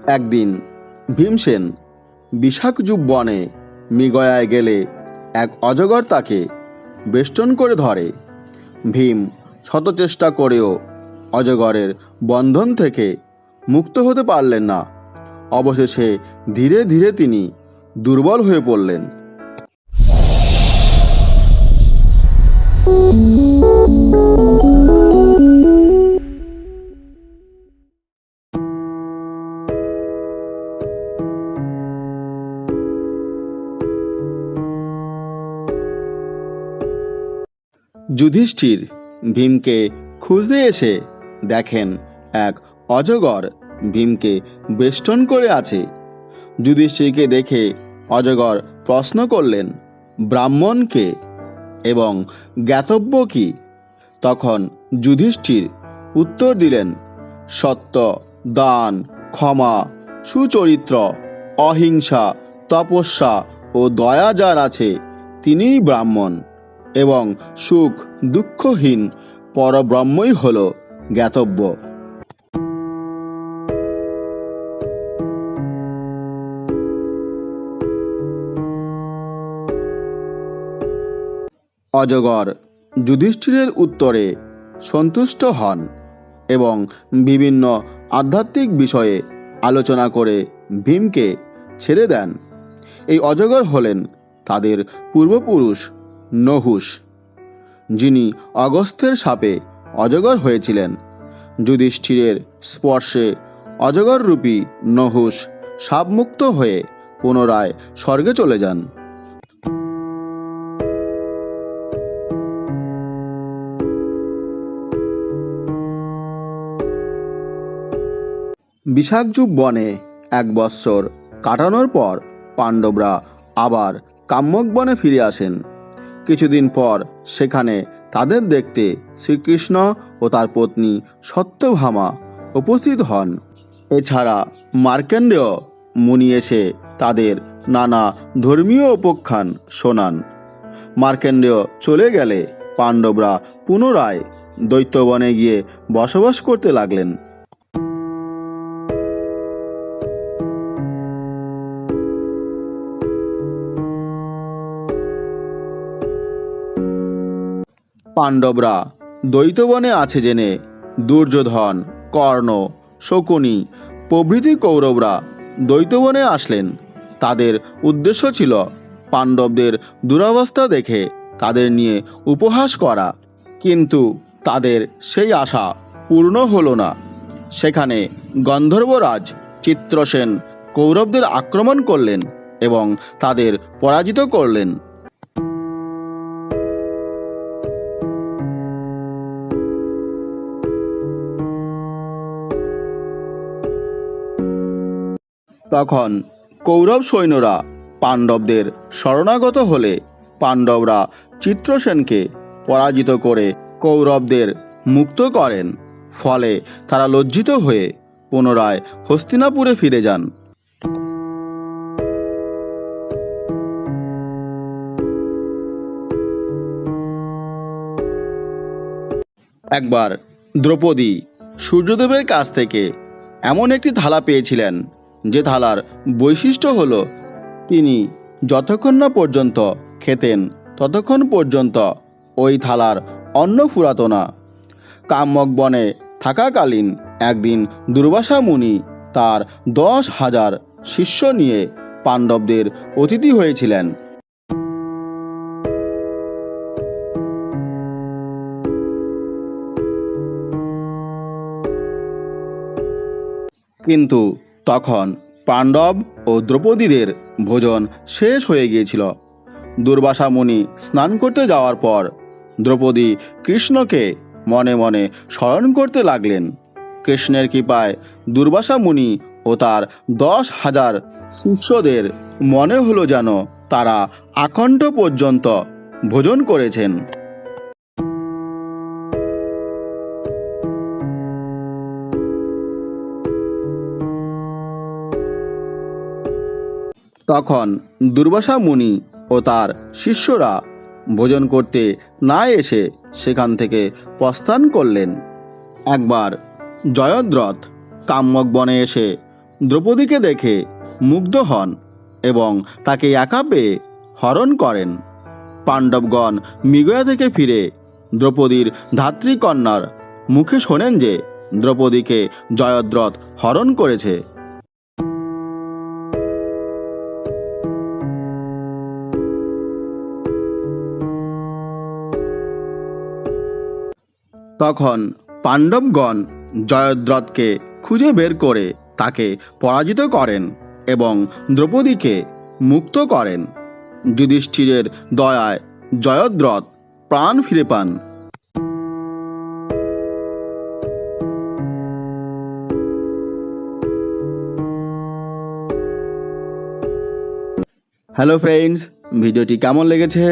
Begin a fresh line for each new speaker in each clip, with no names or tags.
একদিন ভীমসেন বিশাখযুব বনে মৃগয়ায় গেলে এক অজগর তাকে বেষ্টন করে ধরে। ভীম শত চেষ্টা করেও অজগরের বন্ধন থেকে মুক্ত হতে পারলেন না। অবশেষে ধীরে ধীরে তিনি দুর্বল হয়ে পড়লেন। যুধিষ্ঠির ভীমকে খুঁজতে এসে দেখেন এক অজগর ভীমকে বেষ্টন করে আছে। যুধিষ্ঠিরকে দেখে অজগর প্রশ্ন করলেন, ব্রাহ্মণ কে এবং জ্ঞাতব্য কি? তখন যুধিষ্ঠির উত্তর দিলেন, সত্য, দান, ক্ষমা, সুচরিত্র, অহিংসা, তপস্যা ও দয়া যার আছে তিনিই ব্রাহ্মণ, এবং সুখ দুঃখহীন পরব্রহ্মই হল জ্ঞাতব্য। অজগর যুধিষ্ঠিরের উত্তরে সন্তুষ্ট হন এবং বিভিন্ন আধ্যাত্মিক বিষয়ে আলোচনা করে ভীমকে ছেড়ে দেন। এই অজগর হলেন তাদের পূর্বপুরুষ নহুষ, যিনি অগস্ত্যের শাপে অজগর হয়েছিলেন। যুধিষ্ঠিরের স্পর্শে অজগররূপী নহুষ শাপমুক্ত হয়ে পুনরায় স্বর্গে চলে যান। বিশাখযুব বনে 1 বৎসর কাটানোর পর পাণ্ডবরা আবার কাম্যক বনে ফিরে আসেন। কিছুদিন পর সেখানে তাদের দেখতে শ্রীকৃষ্ণ ও তার পত্নী সত্যভামা উপস্থিত হন। এছাড়া মার্কণ্ডেয় মুনি এসে তাদের নানা ধর্মীয় উপাখ্যান শোনান। মার্কণ্ডেয় চলে গেলে পাণ্ডবরা পুনরায় দৈত্যবনে গিয়ে বসবাস করতে লাগলেন। পাণ্ডবরা দ্বৈতবনে আছে জেনে দুর্যোধন, কর্ণ, শকুনি প্রভৃতি কৌরবরা দ্বৈতবনে আসলেন। তাদের উদ্দেশ্য ছিল পাণ্ডবদের দুরবস্থা দেখে তাদের নিয়ে উপহাস করা, কিন্তু তাদের সেই আশা পূর্ণ হলো না। সেখানে গন্ধর্বরাজ চিত্রসেন কৌরবদের আক্রমণ করলেন এবং তাদের পরাজিত করলেন। তখন কৌরব সৈন্যরা পাণ্ডবদের শরণাগত হলে পাণ্ডবরা চিত্রসেনকে পরাজিত করে কৌরবদের মুক্ত করেন। ফলে তারা লজ্জিত হয়ে পুনরায় হস্তিনাপুরে ফিরে যান। একবার দ্রৌপদী সূর্যদেবের কাছ থেকে এমন একটি থালা পেয়েছিলেন যে থালার বৈশিষ্ট্য হল তিনি যতক্ষণ না পর্যন্ত খেতেন ততক্ষণ পর্যন্ত ওই থালার অন্ন ফুরাতো না। কাম্যক বনে থাকাকালীন একদিন দুর্বাসা মুনি তার 10,000 শিষ্য নিয়ে পাণ্ডবদের অতিথি হয়েছিলেন। কিন্তু তখন পাণ্ডব ও দ্রৌপদীদের ভোজন শেষ হয়ে গিয়েছিল। দুর্বাসা মুনি স্নান করতে যাওয়ার পর দ্রৌপদী কৃষ্ণকে মনে মনে স্মরণ করতে লাগলেন। কৃষ্ণের কৃপায় দুর্বাসা মুনি ও তার 10,000 শিষ্যদের মনে হলো যেন তারা আকণ্ঠ পর্যন্ত ভোজন করেছেন। তখন দুর্বাসা মুনি ও তার শিষ্যরা ভোজন করতে না এসে সেখান থেকে প্রস্থান করলেন। একবার জয়দ্রথ কাম্যক বনে এসে দ্রৌপদীকে দেখে মুগ্ধ হন এবং তাকে একা পেয়ে হরণ করেন। পাণ্ডবগণ মৃগয়া থেকে ফিরে দ্রৌপদীর ধাত্রীকন্যার মুখে শোনেন যে দ্রৌপদীকে জয়দ্রথ হরণ করেছে। তখন পাণ্ডবগণ জয়দ্রথকে খুঁজে বের করে তাকে পরাজিত করেন এবং দ্রৌপদীকে মুক্ত করেন। যুধিষ্ঠিরের দয়ায় জয়দ্রথ প্রাণ ফিরে পান। হ্যালো ফ্রেন্ডস, ভিডিওটি কেমন লেগেছে?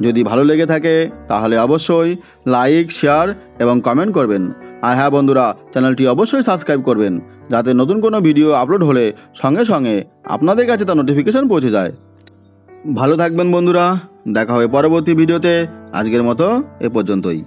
যদি ভালো লেগে থাকে তাহলে অবশ্যই লাইক, শেয়ার এবং কমেন্ট করবেন। আর হ্যাঁ বন্ধুরা, চ্যানেলটি অবশ্যই সাবস্ক্রাইব করবেন যাতে নতুন কোনো ভিডিও আপলোড হলে সঙ্গে সঙ্গে আপনাদের কাছে তার নোটিফিকেশন পৌঁছে যায়। ভালো থাকবেন বন্ধুরা, দেখা হবে পরবর্তী ভিডিওতে। আজকের মতো এ পর্যন্তই।